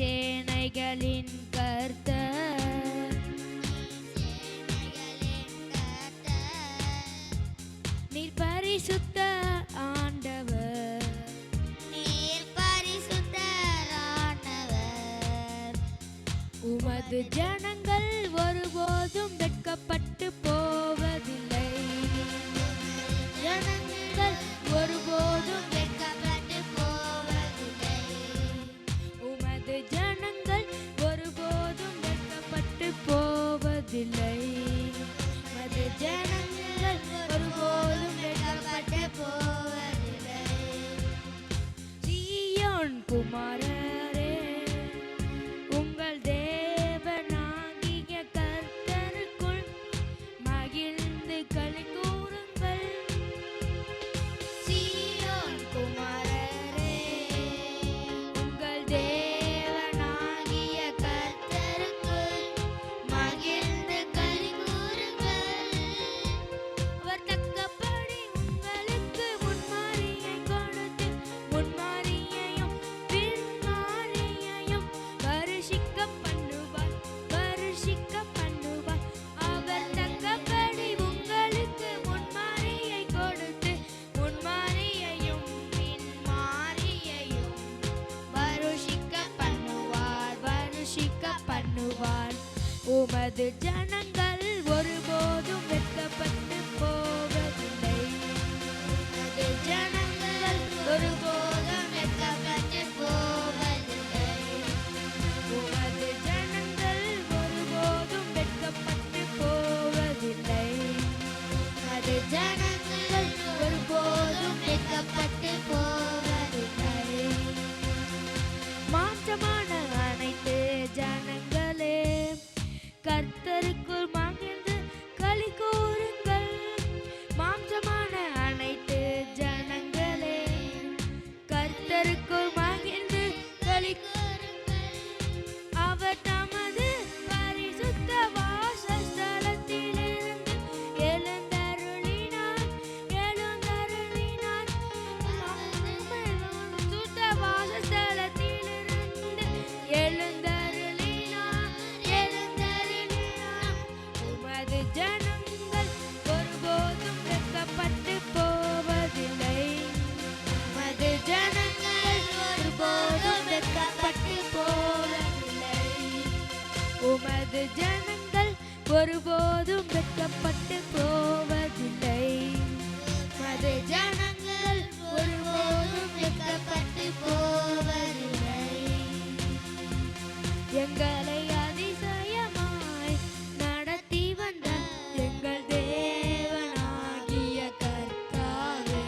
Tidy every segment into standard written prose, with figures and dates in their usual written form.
சேனைகளின் கர்த்தர் நீர் பரிசுத்த ஆண்டவர் உமது ஜனங்கள் ஒருபோதும் வெட்கப்பட்டு போவதில்லை. ஜனங்கள் ஒருபோதும் வெட்கப்பட்டு போவதில்லை. உமது ஜனங்கள் ஒருபோதும் வெட்கப்பட்டு போவதில்லை. உமது ஜனங்கள் ஒருபோதும் வெட்கப்பட்டு போவதில்லை. சீயோன் குமாரரே உங்கள் தேவனாகிய கர்த்தருக்குள் மகிழ்ந்து களி கூறுங்கள். சீயோன் குமாரரே உங்கள் தேவனாகிய கர்த்தருக்குள் மகிழ்ந்து களி கூறுங்கள். அவர் தக்கபடி உங்களுக்கு முன்மாரியை கொடுத்து முன்மாரியையும் பின்மாரியையும் வருஷிக்க பண்ணுவார். அவர் தக்கபடி உங்களுக்கு முன்மாரியை கொடுத்து முன்மாரியையும் பின்மாரியையும் வருஷிக்க பண்ணுவார். உமது ஜனங்கள் ஒருபோதும் வெட்கப்பட்டு போவதில்லை. உமது ஜனங்கள் ஒருபோதும் வெட்கப்பட்டு போவதில்லை. உமது ஜனங்கள் ஒருபோதும் வெட்கப்பட்டு போவதில்லை. உமது ஜனங்கள் ஒருபோதும் வெட்கப்பட்டு போவதில்லை. மாம்சமான அனைத்து ஜனங்களே கர்த்தருக்குள் மகிழ்ந்து களி கூறுங்கள். மாம்சமான அனைத்து ஜனங்களே கர்த்தருக்குள் மகிழ்ந்து களி கூறுங்கள். அவர் தமது பரிசுத்த வாசஸ்தலத்திலிருந்து எழுந்தருளினார். சுத்த வாசஸ்தலத்திலிருந்து எழுந்தருளினார். உமது ஜனங்கள் ஒருபோதும் வெட்கப்பட்டு போவதில்லை. உமது ஜனங்கள் ஒருபோதும் வெட்கப்பட்டு போவதில்லை. உமது ஜனங்கள் ஒருபோதும் வெட்கப்பட்டு போவதில்லை. உமது ஜனங்கள் ஒருபோதும் வெட்கப்பட்டு போவதில்லை. எங்களை அதிசயமாய் நடத்தி வந்த எங்கள் தேவனாகிய கர்த்தாவே,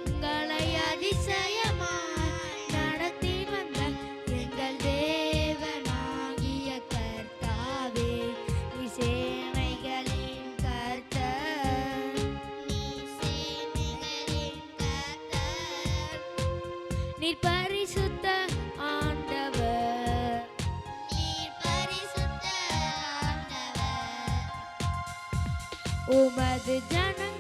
எங்களை அதிசயமாய் நடத்தி வந்த எங்கள் தேவனாகிய கர்த்தாவே, நீ சேனைகளின் கர்த்தர். நீர் பரிசுத்த ஆண்டவர். உமது ஜனங்கள்